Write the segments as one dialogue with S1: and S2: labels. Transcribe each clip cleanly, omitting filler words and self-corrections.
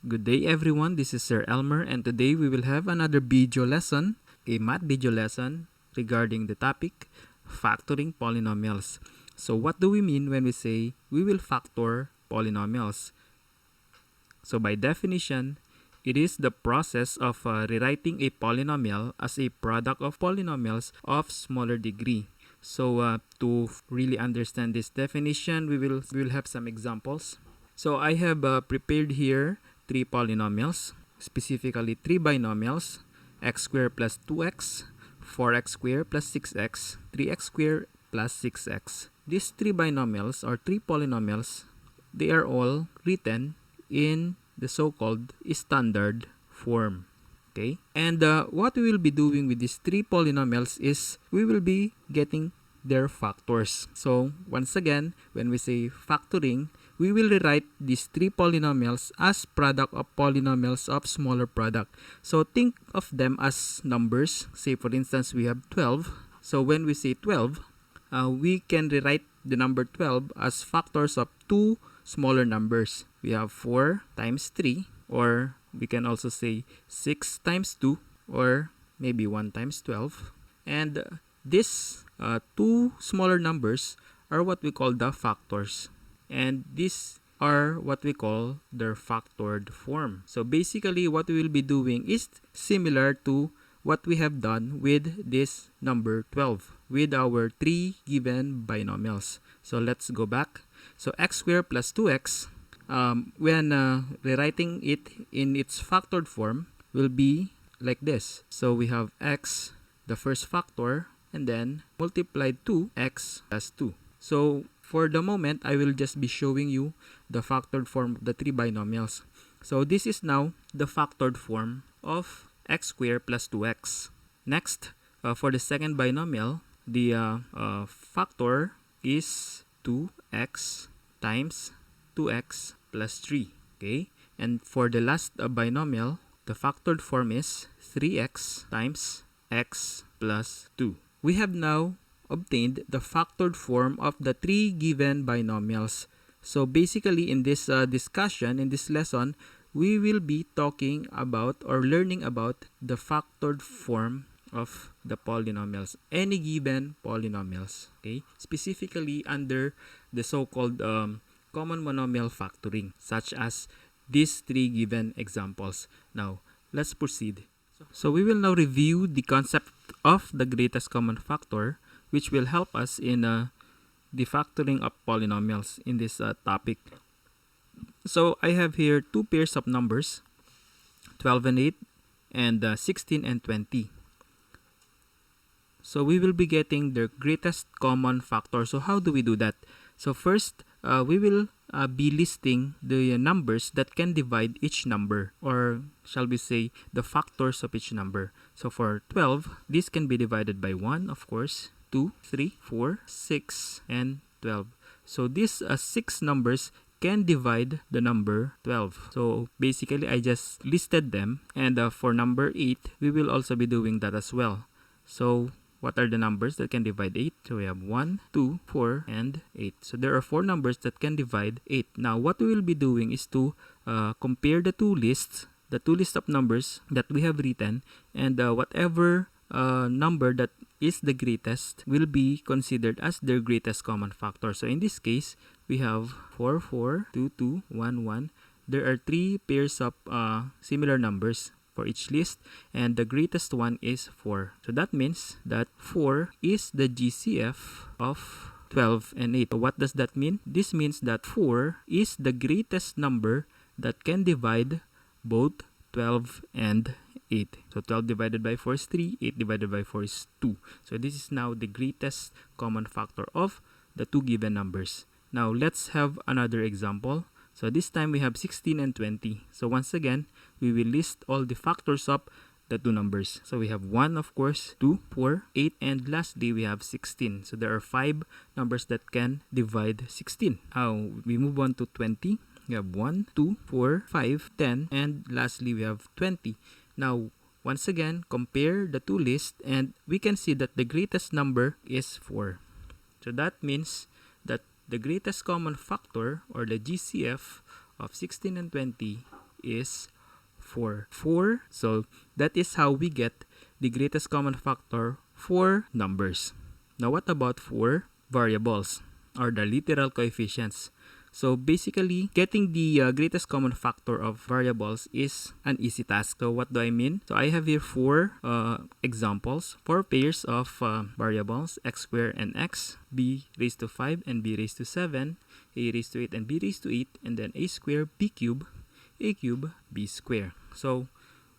S1: Good day everyone, this is Sir Elmer and today we will have another video lesson, a math video lesson regarding the topic factoring polynomials. So what do we mean when we say we will factor polynomials? So by definition, it is the process of rewriting a polynomial as a product of polynomials of smaller degree. So to really understand this definition, we will have some examples. So I have prepared here three polynomials, specifically three binomials: x squared plus 2x, 4x squared plus 6x, 3x squared plus 6x. These three binomials or three polynomials, they are all written in the so-called standard form. Okay, and what we will be doing with these three polynomials is we will be getting their factors. So once again, when we say factoring, we will rewrite these three polynomials as product of polynomials of smaller product. So think of them as numbers. Say for instance, we have 12. So when we say 12, we can rewrite the number 12 as factors of two smaller numbers. We have 4 times 3, or we can also say 6 times 2, or maybe 1 times 12. And these two smaller numbers are what we call the factors. And these are what we call their factored form. So basically what we will be doing is similar to what we have done with this number 12 with our three given binomials. So let's go back. So x squared plus 2x, when rewriting it in its factored form, will be like this. So we have x, the first factor, and then multiplied 2x plus 2. So for the moment, I will just be showing you the factored form of the three binomials. So this is now the factored form of x squared plus 2x. Next, for the second binomial, the factor is 2x times 2x plus 3. Okay, and for the last binomial, the factored form is 3x times x plus 2. We have now obtained the factored form of the three given binomials. So basically in this discussion, in this lesson, we will be talking about or learning about the factored form of the polynomials, any given polynomials, okay? Specifically under the so-called common monomial factoring, such as these three given examples. Now, let's proceed. So we will now review the concept of the greatest common factor, which will help us in the factoring of polynomials in this topic. So I have here two pairs of numbers, 12 and 8, and 16 and 20. So we will be getting the greatest common factor. So how do we do that? So first, we will be listing the numbers that can divide each number, or shall we say the factors of each number. So for 12, this can be divided by 1, of course, 2, 3, 4, 6, and 12. So these 6 numbers can divide the number 12. So basically, I just listed them. And for number 8, we will also be doing that as well. So what are the numbers that can divide 8? So we have 1, 2, 4, and 8. So there are 4 numbers that can divide 8. Now, what we will be doing is to compare the two lists of numbers that we have written, and whatever number that is the greatest will be considered as their greatest common factor. So in this case, we have 4, 4, 2, 2, 1, 1. There are 3 pairs of similar numbers for each list, and the greatest one is 4. So that means that 4 is the GCF of 12 and 8. So what does that mean? This means that 4 is the greatest number that can divide both 12 and 8. So 12 divided by 4 is 3, 8 divided by 4 is 2. So this is now the greatest common factor of the two given numbers. Now let's have another example. So this time we have 16 and 20. So once again, we will list all the factors of the two numbers. So we have 1, of course, 2, 4, 8, and lastly we have 16. So there are 5 numbers that can divide 16. Now we move on to 20. We have 1, 2, 4, 5, 10, and lastly we have 20. Now, once again, compare the two lists, and we can see that the greatest number is 4. So that means that the greatest common factor, or the GCF, of 16 and 20 is 4. 4, so that is how we get the greatest common factor for numbers. Now what about for variables or the literal coefficients? So basically, getting the greatest common factor of variables is an easy task. So what do I mean? So I have here four examples, four pairs of variables, x squared and x, b raised to 5 and b raised to 7, a raised to 8 and b raised to 8, and then a squared, b cubed, a cubed, b squared. So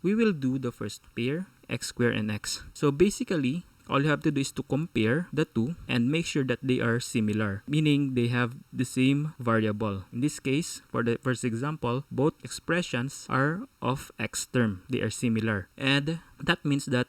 S1: we will do the first pair, x squared and x. So basically, all you have to do is to compare the two and make sure that they are similar, meaning they have the same variable. In this case, for the first example, both expressions are of x term. They are similar. And that means that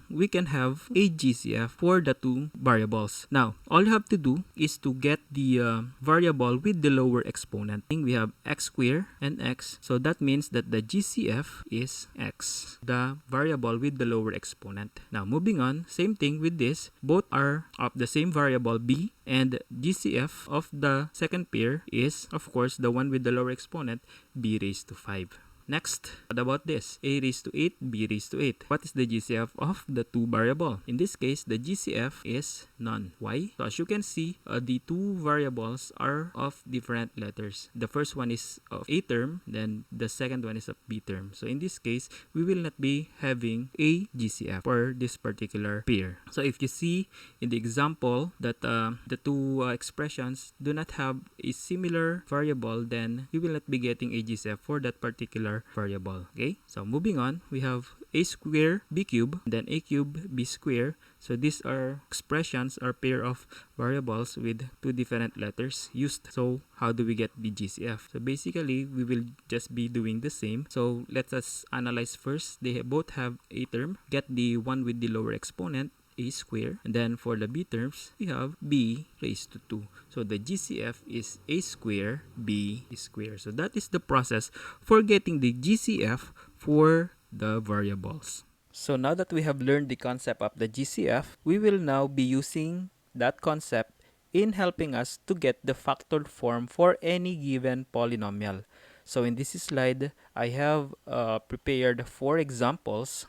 S1: we can have a GCF for the two variables. Now, all you have to do is to get the variable with the lower exponent. We have x squared and x. So that means that the GCF is x, the variable with the lower exponent. Now, moving on, same thing with this. Both are of the same variable b, and GCF of the second pair is, of course, the one with the lower exponent, b raised to 5. Next, what about this? A raised to 8, b raised to 8. What is the GCF of the two variable? In this case, the GCF is none. Why? So as you can see, the two variables are of different letters. The first one is of a term, then the second one is of b term. So in this case, we will not be having a GCF for this particular pair. So if you see in the example that the two expressions do not have a similar variable, then we will not be getting a GCF for that particular variable. Okay, so moving on, we have a square b cube, then a cube b square. So these are expressions or pair of variables with two different letters used. So how do we get the GCF? So basically, we will just be doing the same. So let us analyze first. They both have a term. Get the one with the lower exponent, a square, and then for the b terms we have b raised to 2. So the GCF is a square b square. So that is the process for getting the GCF for the variables. So now that we have learned the concept of the GCF, we will now be using that concept in helping us to get the factored form for any given polynomial. So in this slide, I have prepared 4 examples,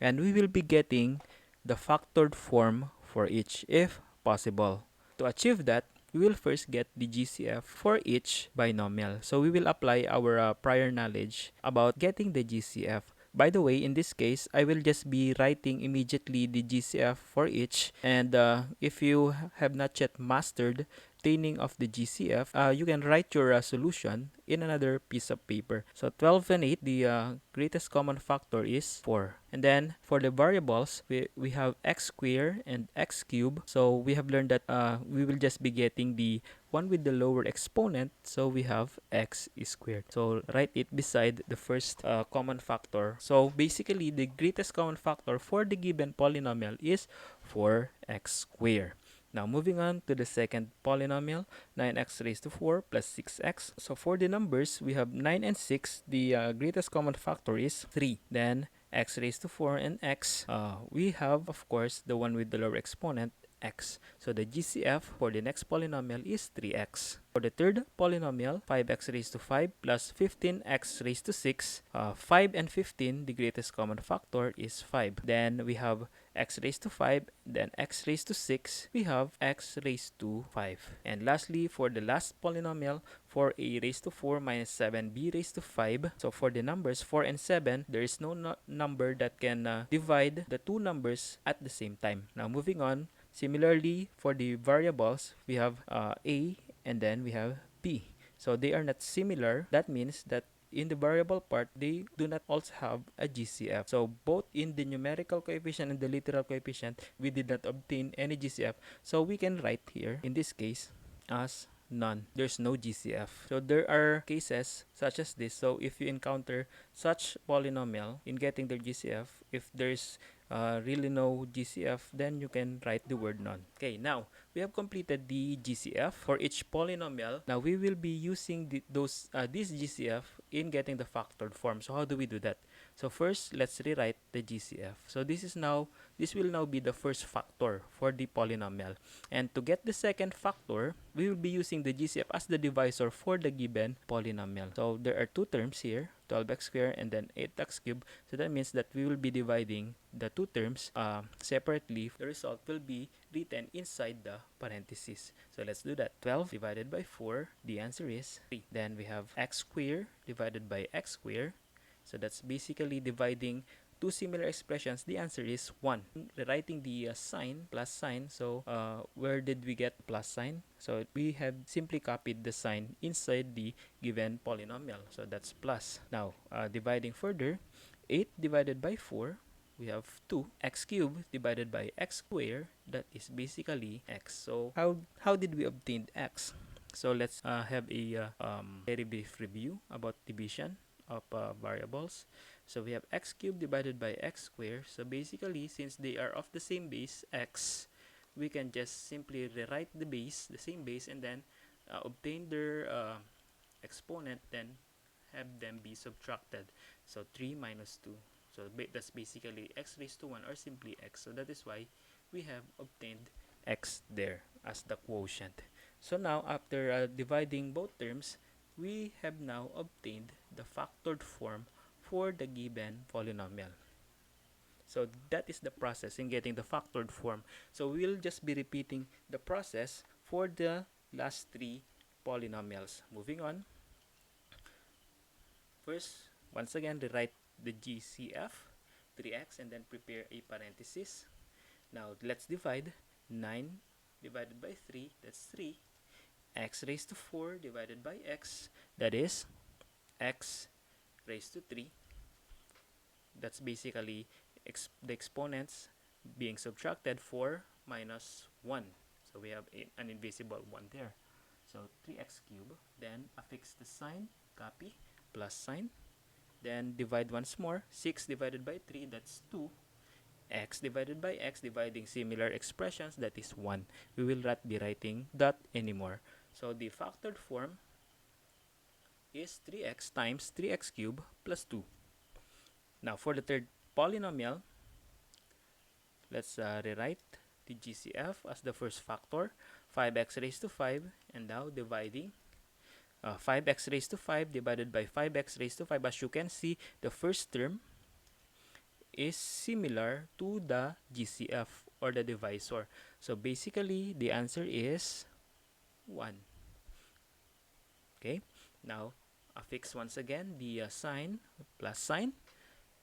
S1: and we will be getting the factored form for each if possible. To achieve that, we will first get the GCF for each binomial. So we will apply our prior knowledge about getting the GCF. By the way, in this case, I will just be writing immediately the GCF for each, and if you have not yet mastered obtaining of the GCF, you can write your solution in another piece of paper. So 12 and 8, the greatest common factor is 4. And then for the variables, we have x squared and x cubed. So we have learned that we will just be getting the one with the lower exponent, so we have x squared. So write it beside the first common factor. So basically, the greatest common factor for the given polynomial is 4x squared. Now, moving on to the second polynomial, 9x raised to 4 plus 6x. So, for the numbers, we have 9 and 6. The greatest common factor is 3. Then, x raised to 4 and x. We have, of course, the one with the lower exponent, x. So, the GCF for the next polynomial is 3x. For the third polynomial, 5x raised to 5 plus 15x raised to 6. 5 and 15, the greatest common factor is 5. Then we have x raised to 5, then x raised to 6, we have x raised to 5. And lastly, for the last polynomial, 4a raised to 4 minus 7b raised to 5. So for the numbers 4 and 7, there is no number that can divide the two numbers at the same time. Now moving on, similarly for the variables, we have a and then we have b. So they are not similar. That means that in the variable part, they do not also have a GCF. So both in the numerical coefficient and the literal coefficient, we did not obtain any GCF. So we can write here, in this case, as none. There's no GCF. So there are cases such as this. So if you encounter such polynomial in getting their GCF, if there's really no GCF, then you can write the word none. Okay, now we have completed the GCF for each polynomial. Now we will be using this GCF in getting the factored form. So how do we do that? So first, let's rewrite the GCF. So this will now be the first factor for the polynomial. And to get the second factor, we will be using the GCF as the divisor for the given polynomial. So there are two terms here, 12x squared and then 8x cubed. So that means that we will be dividing the two terms separately. The result will be written inside the parentheses. So let's do that. 12 divided by 4, the answer is 3. Then we have x squared divided by x squared. So that's basically dividing two similar expressions. The answer is 1. Rewriting the sign, plus sign. So where did we get plus sign? So we have simply copied the sign inside the given polynomial. So that's plus. Now dividing further, 8 divided by 4, we have 2. X cubed divided by x squared, that is basically x. So how did we obtain x? So let's have a very brief review about division of variables. So we have x cubed divided by x squared. So basically, since they are of the same base, x, we can just simply rewrite the base, the same base, and then obtain their exponent, then have them be subtracted. So 3 minus 2. So that's basically x raised to 1 or simply x. So that is why we have obtained x there as the quotient. So now after dividing both terms, we have now obtained the factored form for the given polynomial. So that is the process in getting the factored form. So we'll just be repeating the process for the last three polynomials. Moving on. First, once again, rewrite the GCF, 3x, and then prepare a parenthesis. Now let's divide. 9 divided by 3, that's 3. X raised to 4 divided by x, that is x raised to 3. That's basically the exponents being subtracted, 4 minus 1. So we have an invisible 1 there. So 3x cubed. Then affix the sign, copy, plus sign. Then divide once more. 6 divided by 3, that's 2. X divided by x, dividing similar expressions, that is 1. We will not be writing that anymore. So the factored form is 3x times 3x cubed plus 2. Now for the third polynomial, let's rewrite the GCF as the first factor, 5x raised to 5, and now dividing 5x raised to 5 divided by 5x raised to 5. As you can see, the first term is similar to the GCF or the divisor. So basically, the answer is 1. Okay, now affix once again the sign, plus sign.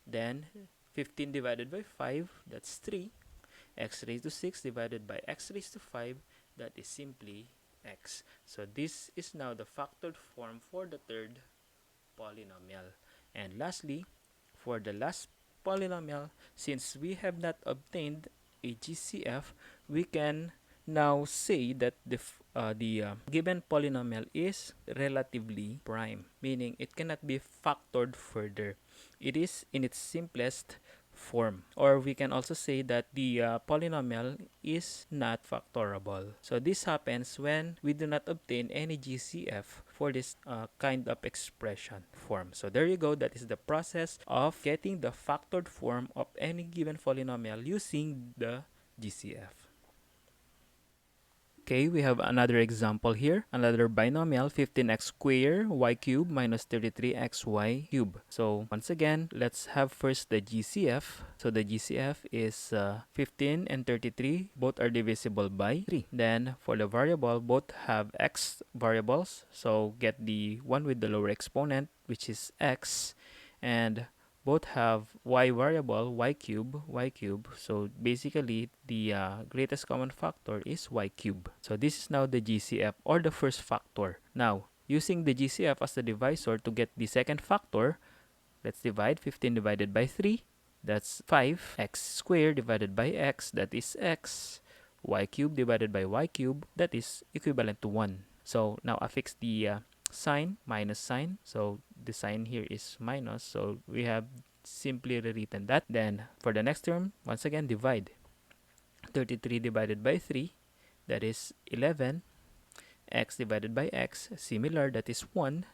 S1: Then 15 divided by 5, that's 3. X raised to 6 divided by x raised to 5, that is simply x. So this is now the factored form for the third polynomial. And lastly, for the last polynomial, since we have not obtained a GCF, we can now say that the given polynomial is relatively prime, meaning it cannot be factored further. It is in its simplest form, or we can also say that the polynomial is not factorable. So this happens when we do not obtain any GCF for this kind of expression form. So there you go. That is the process of getting the factored form of any given polynomial using the GCF. Okay, we have another example here. Another binomial, 15x squared y cubed minus 33xy cubed. So once again, let's have first the GCF. So the GCF is 15 and 33. Both are divisible by 3. Then for the variable, both have x variables. So get the one with the lower exponent, which is x. And both have y variable, y cube. So basically, the greatest common factor is y cube. So this is now the GCF or the first factor. Now, using the GCF as the divisor to get the second factor, let's divide 15 divided by 3. That's 5. X squared divided by x, that is x. Y cubed divided by y cubed, that is equivalent to 1. So now affix the sign, minus sign. So the sign here is minus, so we have simply rewritten that. Then for the next term, once again divide. 33 divided by 3, that is 11. X divided by x, similar, that is 1.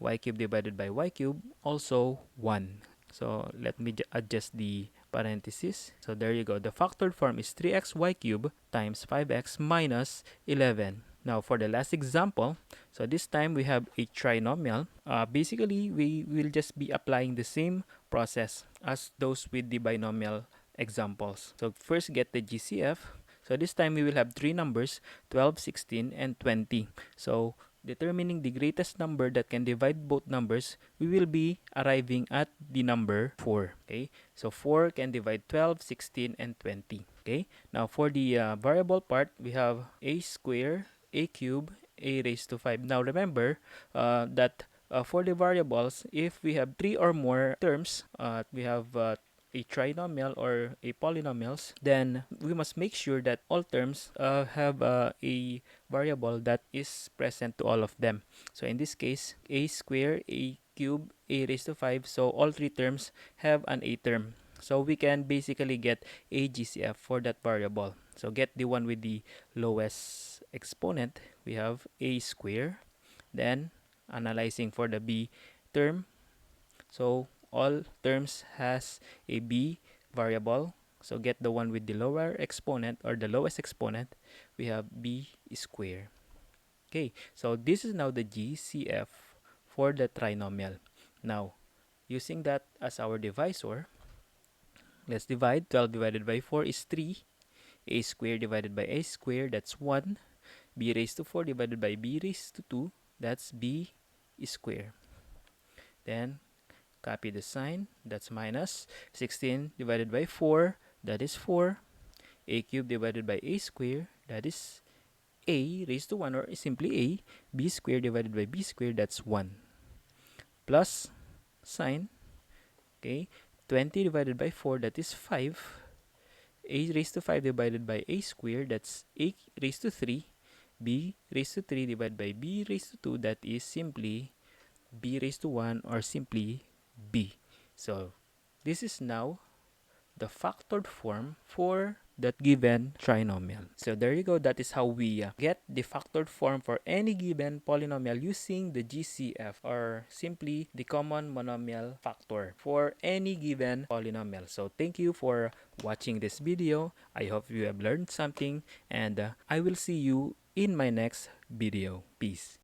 S1: Y cubed divided by y cubed, also 1. So let me adjust the parenthesis. So there you go. The factored form is 3xy cubed times 5x minus 11. Now for the last example, so this time we have a trinomial. Basically, we will just be applying the same process as those with the binomial examples. So first get the GCF. So this time we will have three numbers, 12, 16, and 20. So determining the greatest number that can divide both numbers, we will be arriving at the number 4. Okay, so 4 can divide 12, 16, and 20. Okay, now for the variable part, we have a square, a cube, a raised to 5. Now remember that for the variables, if we have three or more terms, we have a trinomial or a polynomials, then we must make sure that all terms have a variable that is present to all of them. So in this case, a square, a cube, a raised to 5, so all three terms have an a term. So we can basically get a GCF for that variable. So get the one with the lowest exponent. We have a square. Then analyzing for the b term. So all terms has a b variable. So get the one with the lower exponent or the lowest exponent. We have b square. Okay, so this is now the GCF for the trinomial. Now, using that as our divisor, let's divide. 12 divided by 4 is 3. A square divided by a square, that's 1. B raised to 4 divided by b raised to 2, that's b square. Then, copy the sign, that's minus. 16 divided by 4, that is 4. A cube divided by a square, that is a raised to 1, or simply a. B square divided by b square, that's 1. Plus sign, okay. 20 divided by 4, that is 5. A raised to 5 divided by a square, that's a raised to 3. B raised to 3 divided by b raised to 2, that is simply b raised to 1, or simply b. So this is now the factored form for that given trinomial. So there you go. That is how we get the factored form for any given polynomial using the GCF, or simply the common monomial factor for any given polynomial. So thank you for watching this video. I hope you have learned something, and I will see you in my next video. Peace.